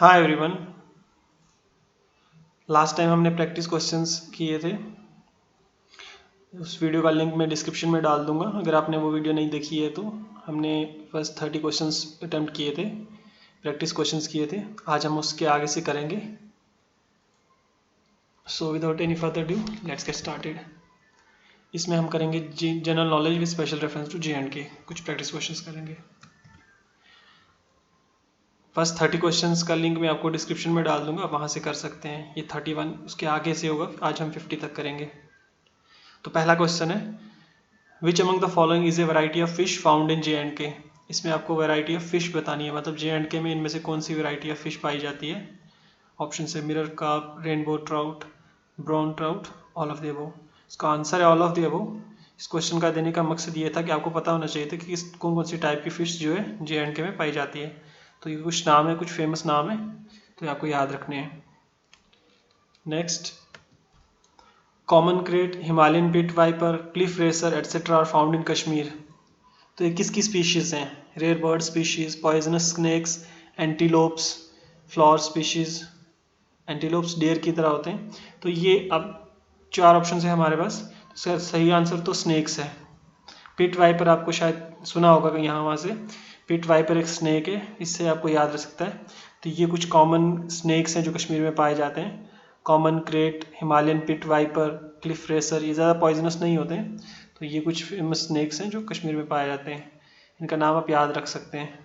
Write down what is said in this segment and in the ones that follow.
हाँ everyone, last time हमने practice questions किए थे। उस वीडियो का लिंक मैं डिस्क्रिप्शन में डाल दूंगा। अगर आपने वो वीडियो नहीं देखी है तो हमने फर्स्ट 30 क्वेश्चंस अटेम्प्ट किए थे, प्रैक्टिस क्वेश्चंस किए थे। आज हम उसके आगे से करेंगे। So without any further due let's get started. इसमें हम करेंगे general knowledge with special reference to JNK। कुछ प्रैक्टिस क्वेश्चंस करेंगे। फर्स्ट 30 क्वेश्चंस का लिंक मैं आपको डिस्क्रिप्शन में डाल दूंगा, वहाँ से कर सकते हैं। ये 31 उसके आगे से होगा। आज हम 50 तक करेंगे। तो पहला क्वेश्चन है, which among the following is a variety of fish found in JNK। इसमें आपको वैरायटी ऑफ फिश बतानी है, मतलब JNK में इनमें से कौन सी वैरायटी ऑफ फिश पाई जाती है। ऑप्शन है mirror carp, rainbow trout, brown trout, all of the above. इसका आंसर है ऑल ऑफ द अबव। इस क्वेश्चन का देने का मकसद ये था कि आपको पता होना चाहिए था कि कौन कौन सी टाइप की फिश जो है JNK में पाई जाती है। तो ये कुछ नाम है, कुछ फेमस नाम है, तो आपको याद रखने हैं। Next, common krait, Himalayan pit viper, cliff racer etcetera are found in Kashmir. तो ये किसकी स्पीशीज़ हैं? Rare bird species, poisonous snakes, antelopes, flower species. Antelopes deer की तरह होते हैं। तो ये अब 4 ऑप्शन है हमारे पास। इसका सही आंसर तो स्नेक्स है। पिट वाइपर आपको शायद सुना होगा कहीं यहाँ वहाँ से। पिट वाइपर एक स्नेक है, इससे आपको याद रख सकता है। तो ये कुछ कॉमन स्नेक्स हैं जो कश्मीर में पाए जाते हैं। Common krait, Himalayan pit viper, cliff racer, ये ज़्यादा पॉइजनस नहीं होते हैं। तो ये कुछ फेमस स्नेक्स हैं जो कश्मीर में पाए जाते हैं। इनका नाम आप याद रख सकते हैं।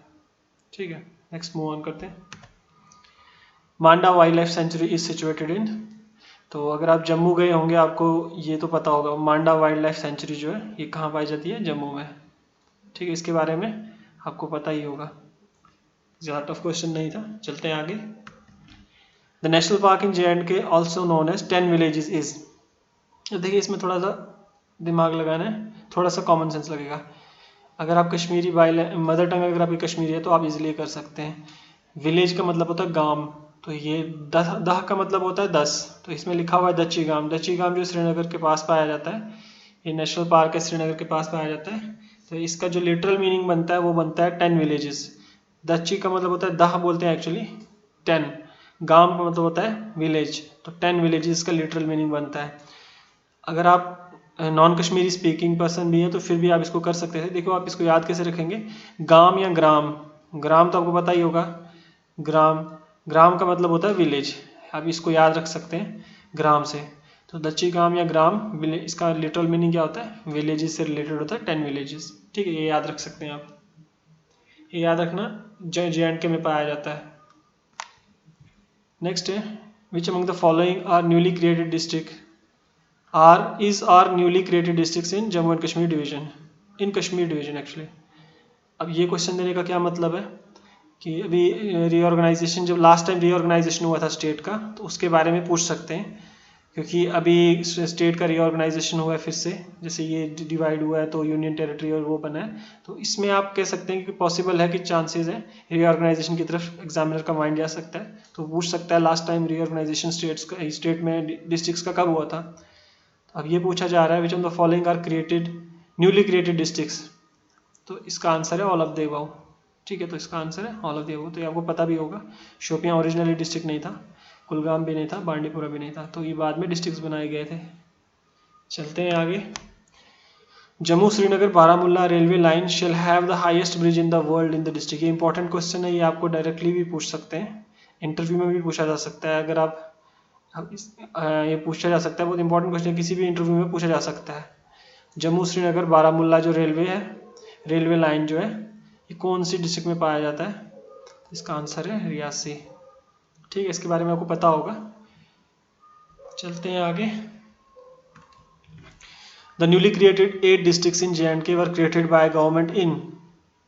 ठीक है, नेक्स्ट मूव ऑन करते हैं। मांडा wild life sanctuary is situated in. तो अगर आप जम्मू गए होंगे आपको ये तो पता होगा, मांडा वाइल्ड लाइफ सेंचुरी जो है ये कहाँ पाई जाती है? जम्मू में। ठीक है, इसके बारे में आपको पता ही होगा, ज़्यादा टफ क्वेश्चन नहीं था। चलते हैं आगे। The national park in JNK also known as 10 villages is. देखिए इसमें थोड़ा सा दिमाग लगाना है, थोड़ा सा कॉमन सेंस लगेगा। अगर आप कश्मीरी मदर टंग अगर आपकी कश्मीरी है तो आप इजीली कर सकते हैं। विलेज का मतलब होता है गांव, तो ये दह का मतलब होता है 10। तो इसमें लिखा हुआ है दच्ची गांव। दच्ची गांव जो श्रीनगर के पास पाया जाता है, ये नेशनल पार्क है, श्रीनगर के पास पाया जाता है। तो इसका जो लिटरल मीनिंग बनता है वो बनता है 10 विलेजेस। दच्ची का मतलब होता है दह बोलते हैं एक्चुअली 10, गांव का मतलब होता है विलेज। तो 10 विलेजेस का लिटरल मीनिंग बनता है। अगर आप नॉन कश्मीरी स्पीकिंग पर्सन भी है तो फिर भी आप इसको कर सकते हैं। देखो आप इसको याद कैसे रखेंगे, गांव या ग्राम। ग्राम तो आपको पता ही होगा, ग्राम, ग्राम का मतलब होता है विलेज। आप इसको याद रख सकते हैं ग्राम से। तो दच्ची गांव या ग्राम विलेज, इसका लिटरल मीनिंग क्या होता है? विलेजेस से रिलेटेड होता है, 10 विलेजेस। ठीक है, ये याद रख सकते हैं आप। ये याद रखना, JNK में पाया जाता है। नेक्स्ट है, which among the following are newly created district are newly created districts in Jammu and Kashmir division, in Kashmir division actually. अब ये क्वेश्चन देने का क्या मतलब है कि अभी रीऑर्गेनाइजेशन, जब लास्ट टाइम रीऑर्गेनाइजेशन हुआ था स्टेट का, तो उसके बारे में पूछ सकते हैं। क्योंकि अभी स्टेट का रीऑर्गेनाइजेशन हुआ है फिर से, जैसे ये डिवाइड हुआ है तो यूनियन टेरिटरी और वो बना है। तो इसमें आप कह सकते हैं कि पॉसिबल है कि चांसेस है रीऑर्गेनाइजेशन की तरफ एग्जामिनर का माइंड जा सकता है। तो पूछ सकता है लास्ट टाइम रीऑर्गेनाइजेशन स्टेट में डिस्ट्रिक्ट्स का कब हुआ था। अब ये पूछा जा रहा है which of the following are created newly created districts. तो इसका आंसर है ऑल ऑफ द अबव। ठीक है, तो इसका आंसर है ऑल ऑफ द अबव। तो ये आपको पता भी होगा, शोपियां ओरिजिनली डिस्ट्रिक्ट नहीं था, कुलगाम भी नहीं था, बांडीपुरा भी नहीं था, तो ये बाद में डिस्ट्रिक्ट्स बनाए गए थे। चलते हैं आगे। Jammu Srinagar Baramulla railway line shall have the highest bridge in the world in the district. ये इंपॉर्टेंट क्वेश्चन है, ये आपको डायरेक्टली भी पूछ सकते हैं, इंटरव्यू में भी पूछा जा सकता है। अगर आप ये पूछा जा सकता है, बहुत इंपॉर्टेंट क्वेश्चन है, किसी भी इंटरव्यू में पूछा जा सकता है। जम्मू श्रीनगर बारामुल्ला जो रेलवे है, रेलवे लाइन जो है, ये कौन सी डिस्ट्रिक्ट में पाया जाता है? इसका आंसर है रियासी। ठीक है, इसके बारे में आपको पता होगा। चलते हैं आगे। The newly created 8 districts in JNK were created by government in.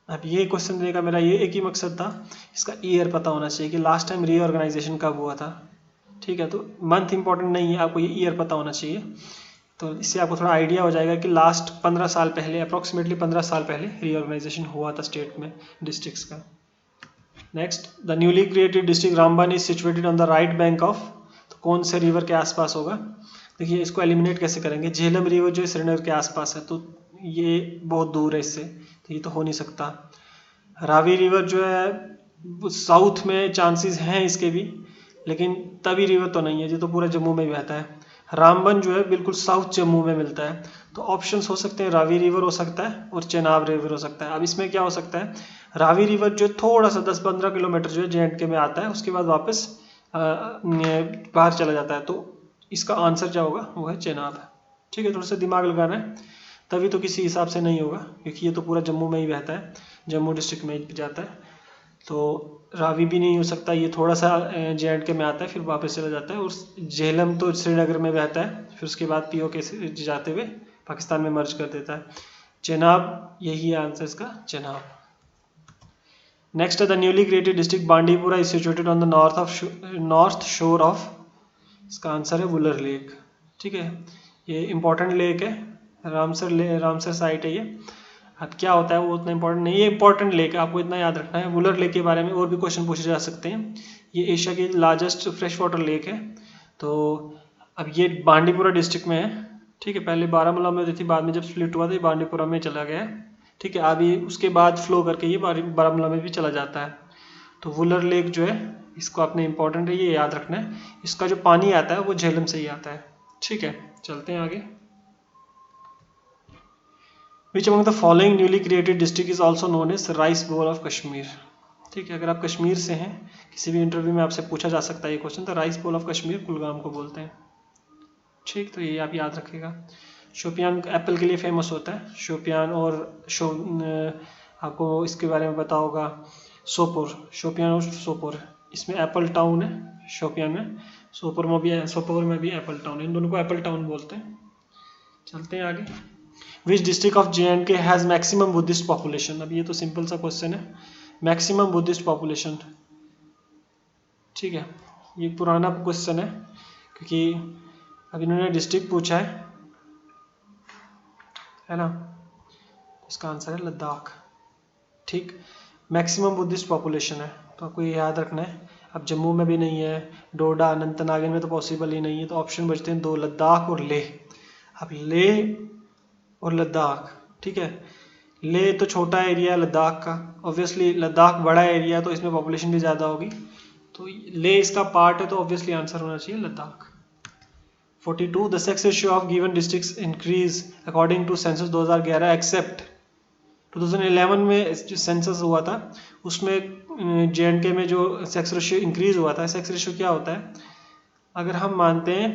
अब ये क्वेश्चन देने का मेरा ये एक ही मकसद था, इसका ईयर पता होना चाहिए कि लास्ट टाइम रीऑर्गेनाइजेशन कब हुआ था। ठीक है, तो मंथ इंपॉर्टेंट नहीं है, आपको ये ईयर पता होना चाहिए। तो इससे आपको थोड़ा आइडिया हो जाएगा कि लास्ट 15 साल पहले, अप्रॉक्सीमेटली 15 साल पहले रीऑर्गेनाइजेशन हुआ था स्टेट में डिस्ट्रिक्ट्स का। Next, the newly created district Ramban is situated on the right bank of. तो कौन से रिवर के आसपास होगा? देखिए इसको एलिमिनेट कैसे करेंगे, झेलम रिवर जो है श्रीनगर के आसपास है, तो ये बहुत दूर है इससे, तो ये तो हो नहीं सकता। रावी रिवर जो है साउथ में चांसेस हैं इसके भी, लेकिन तवी रिवर तो नहीं है, ये तो पूरा जम्मू में ही बहता है। रामबन जो है बिल्कुल साउथ जम्मू में मिलता है। तो ऑप्शंस हो सकते हैं, रावी रिवर हो सकता है और चेनाब रिवर हो सकता है। अब इसमें क्या हो सकता है, रावी रिवर जो थोड़ा सा 10-15 किलोमीटर जो है JNK में आता है, उसके बाद वापस बाहर चला जाता है। तो इसका आंसर क्या होगा, वो है चेनाब। ठीक है, थोड़ा सा दिमाग लगाना है, तभी तो किसी हिसाब से नहीं होगा, क्योंकि ये तो पूरा जम्मू में ही बहता है, जम्मू डिस्ट्रिक्ट में ही जाता है। तो रावी भी नहीं हो सकता, ये थोड़ा सा JNK में आता है फिर वापस चला जाता है। और झेलम तो श्रीनगर में बहता है, फिर उसके बाद POK से जाते हुए पाकिस्तान में मर्ज कर देता है। चेनाब, यही आंसर इसका, Chenab. Next the newly created district Bandipora is situated on the north शोर ऑफ, इसका आंसर है वुलर लेक। ठीक है, ये इंपॉर्टेंट लेक है, रामसर साइट है ये। अब क्या होता है वो उतना इंपॉर्टेंट नहीं है, ये इंपॉर्टेंट लेक है, आपको इतना याद रखना है। वुलर लेक के बारे में और भी क्वेश्चन पूछे जा सकते हैं। ये एशिया की लार्जेस्ट फ्रेश वाटर लेक है। तो अब ये बांडीपुरा डिस्ट्रिक्ट में है। ठीक है, पहले बारामूला में होती थी, बाद में जब स्प्लिट हुआ तो ये बांडीपुरा में चला गया है। ठीक है, अभी उसके बाद फ्लो करके ये बारामूला में भी चला जाता है। तो वुलर लेक जो है, इसको आपने इंपॉर्टेंट है ये याद रखना है। इसका जो पानी आता है वो झेलम से ही आता है। ठीक है, चलते हैं आगे। Which among the following newly created district is also known as Rice Bowl of Kashmir? ठीक है, अगर आप कश्मीर से हैं, किसी भी इंटरव्यू में आपसे पूछा जा सकता है ये क्वेश्चन, तो rice bowl of Kashmir Kulgam को बोलते हैं। ठीक, तो ये आप याद रखिएगा। शोपियान एप्पल के लिए फेमस होता है, शोपियान। और आपको इसके बारे में पता होगा, सोपोर, शोपियान और सोपोर, इसमें एप्पल टाउन है शोपियान में, सोपोर में भी एप्पल टाउन है, इन दोनों को एप्पल टाउन बोलते हैं। चलते हैं आगे। Which district of JNK has maximum Buddhist population? अब ये तो सिंपल सा क्वेश्चन है, मैक्सिमम बुद्धिस्ट पॉपुलेशन। ठीक है, ये पुराना क्वेश्चन है, क्योंकि अब इन्होंने डिस्ट्रिक्ट पूछा है ना। इसका आंसर है लद्दाख। ठीक, मैक्सिमम बुद्धिस्ट पॉपुलेशन है, तो आपको ये याद रखना है। अब जम्मू में भी नहीं है, डोडा अनंतनाग में तो पॉसिबल ही नहीं है, तो ऑप्शन बचते हैं दो, लद्दाख और लेह। अब लेह और लद्दाख, ठीक है, लेह तो छोटा एरिया है लद्दाख का, ऑब्वियसली लद्दाख बड़ा एरिया, तो इसमें पॉपुलेशन भी ज़्यादा होगी, तो लेह इसका पार्ट है, तो ऑब्वियसली आंसर होना चाहिए Ladakh. 42 the sex ratio of given districts increase according to census 2011 except 2011 में जो सेंसस हुआ था उसमें JNK में जो सेक्स रेशियो इंक्रीज हुआ था। सेक्स रेशियो क्या होता है, अगर हम मानते हैं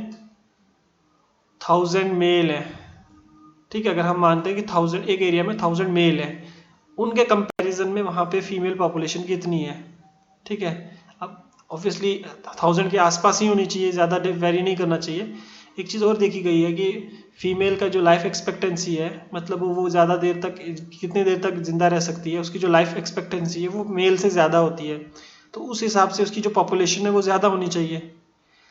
1000 मेल है, ठीक है, अगर हम मानते हैं कि 1000 एक एरिया में 1000 मेल है, उनके कंपैरिजन में वहाँ पे फीमेल पॉपुलेशन कितनी है। ठीक है, अब ऑब्वियसली 1000 के आसपास ही होनी चाहिए, ज़्यादा वेरी नहीं करना चाहिए। एक चीज़ और देखी गई है कि फीमेल का जो लाइफ एक्सपेक्टेंसी है, मतलब वो ज़्यादा देर तक, कितने देर तक ज़िंदा रह सकती है, उसकी जो लाइफ एक्सपेक्टेंसी है वो मेल से ज़्यादा होती है। तो उस हिसाब से उसकी जो पॉपुलेशन है वो ज़्यादा होनी चाहिए,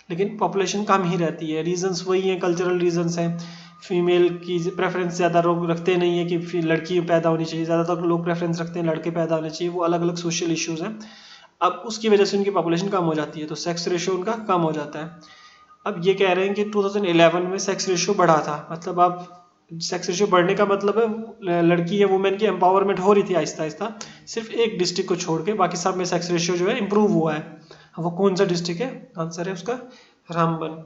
लेकिन पॉपुलेशन कम ही रहती है। रीजंस वही हैं, कल्चरल रीजंस हैं। फीमेल की प्रेफरेंस ज़्यादा लोग रखते नहीं है कि लड़की पैदा होनी चाहिए, ज़्यादातर लोग प्रेफरेंस रखते हैं लड़के पैदा होने चाहिए। वो अलग अलग सोशल इश्यूज़ हैं, अब उसकी वजह से उनकी पॉपुलेशन कम हो जाती है, तो सेक्स रेशियो उनका कम हो जाता है। अब ये कह रहे हैं कि 2011 में सेक्स रेशियो बढ़ा था, मतलब अब सेक्स रेशियो बढ़ने का मतलब है लड़की या वुमेन की एम्पावरमेंट हो रही थी आहिस्ता आहिस्ता, सिर्फ एक डिस्ट्रिक्ट को छोड़ के, बाकी सब में सेक्स रेशियो जो है इम्प्रूव हुआ है। वो कौन सा डिस्ट्रिक्ट है, आंसर है उसका रामबन।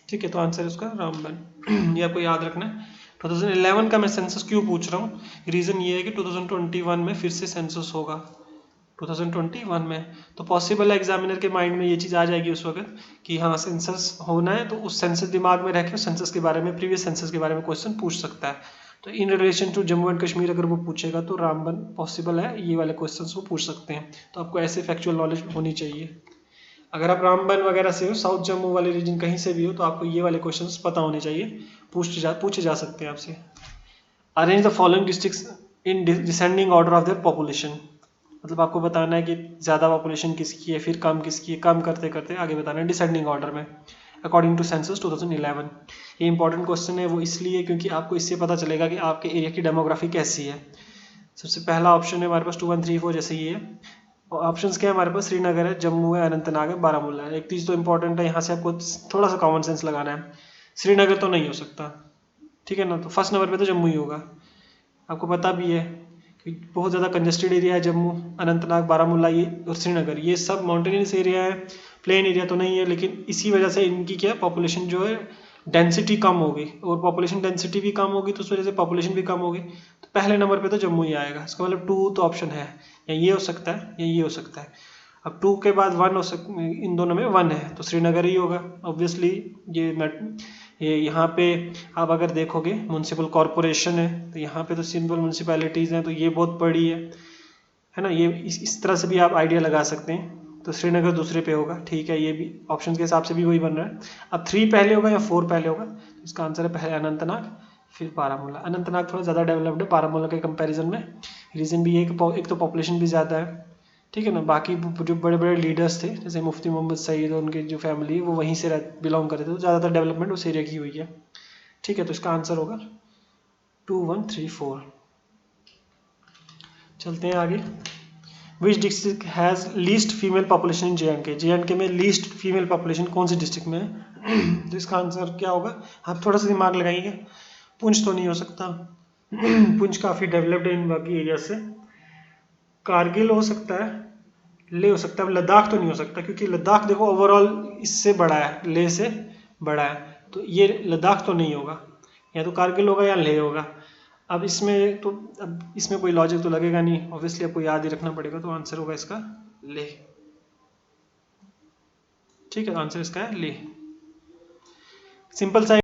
ठीक है, तो आंसर है उसका रामबन। ये आपको याद रखना है। 2011 का मैं सेंसस क्यों पूछ रहा हूँ, रीज़न ये है कि 2021 में फिर से सेंसस होगा, 2021 में, तो पॉसिबल है एग्जामिनर के माइंड में ये चीज़ आ जाएगी उस वक्त कि हाँ सेंसस होना है, तो उस सेंसस दिमाग में रह के सेंसस के बारे में, प्रीवियस सेंसस के बारे में क्वेश्चन पूछ सकता है। तो in relation to Jammu and Kashmir अगर वो पूछेगा तो रामबन पॉसिबल है, ये वाले क्वेश्चन वो पूछ सकते हैं। तो आपको ऐसे फैक्चुअल नॉलेज होनी चाहिए। अगर आप रामबन वगैरह से हो, साउथ जम्मू वाले रीजन कहीं से भी हो, तो आपको ये वाले क्वेश्चंस पता होने चाहिए, पूछे जा सकते हैं आपसे। Arrange the following districts in descending order of their population, मतलब आपको बताना है कि ज़्यादा पॉपुलेशन किसकी है, फिर कम किसकी है, कम करते करते आगे बताना है डिसेंडिंग ऑर्डर में अकॉर्डिंग टू सेंसस 2011। ये इंपॉर्टेंट क्वेश्चन है, वो इसलिए क्योंकि आपको इससे पता चलेगा कि आपके एरिया की डेमोग्राफी कैसी है। सबसे पहला ऑप्शन है हमारे पास 2 1 3 4 जैसे ये है, और ऑप्शंस क्या है हमारे पास, श्रीनगर है, जम्मू है, अनंतनाग है, बारामूला है। एक चीज़ तो इंपॉर्टेंट है, यहाँ से आपको थोड़ा सा कॉमन सेंस लगाना है, श्रीनगर तो नहीं हो सकता, ठीक है ना, तो फर्स्ट नंबर पे तो जम्मू ही होगा। आपको पता भी है बहुत ज़्यादा कंजेस्टेड एरिया है जम्मू, अनंतनाग, बारामूला ये और श्रीनगर, ये सब माउंटेनियस एरिया है, प्लेन एरिया तो नहीं है, लेकिन इसी वजह से इनकी क्या पॉपुलेशन जो है डेंसिटी कम होगी, और पॉपुलेशन डेंसिटी भी कम होगी तो उस वजह से पॉपुलेशन भी कम होगी। तो पहले नंबर पे तो जम्मू ही आएगा, इसका मतलब 2 तो ऑप्शन है, या ये हो सकता है या ये हो सकता है। अब 2 के बाद 1 हो सकता, इन दोनों में 1 है तो श्रीनगर ही होगा ऑब्वियसली। ये यहाँ पे आप अगर देखोगे म्यूनसिपल कॉरपोरेशन है, तो यहाँ पे तो सिंपल म्यूनसिपैलिटीज़ हैं, तो ये बहुत बड़ी है ना। ये इस तरह से भी आप आइडिया लगा सकते हैं। तो श्रीनगर दूसरे पे होगा, ठीक है, ये भी ऑप्शन के हिसाब से भी वही बन रहा है। अब 3 पहले होगा या 4 पहले होगा, तो इसका आंसर है पहले अनंतनाग फिर बारामूला। अनंतनाग थोड़ा ज़्यादा डेवलप्ड है बारामूला के कंपैरिजन में, रीज़न भी ये कि एक तो पॉपुलेशन भी ज़्यादा है, ठीक है ना। बाकी जो बड़े बड़े लीडर्स थे जैसे मुफ्ती मोहम्मद सईद और उनकी जो फैमिली है वो वहीं से बिलोंग करते थे, तो ज़्यादातर डेवलपमेंट उस एरिया की हुई है, ठीक है। तो इसका आंसर होगा 2 1 3 4। चलते हैं आगे। Which district has least female population in J and के में लीस्ट फीमेल पॉपुलेशन कौन सी डिस्ट्रिक्ट में है? तो इसका आंसर क्या होगा, आप थोड़ा सा दिमाग लगाइएगा। पुंछ तो नहीं हो सकता, पुंछ काफ़ी डेवलप्ड है इन बाकी एरिया से। कारगिल हो सकता है, ले हो सकता है, लद्दाख तो नहीं हो सकता क्योंकि लद्दाख देखो ओवरऑल इससे बड़ा है, ले से बड़ा है, तो ये लद्दाख तो नहीं होगा, या तो कारगिल होगा या ले होगा। अब इसमें कोई लॉजिक तो लगेगा नहीं, ऑब्वियसली आपको याद ही रखना पड़ेगा, तो आंसर होगा इसका ले, ठीक है। आंसर इसका है ले, सिंपल सा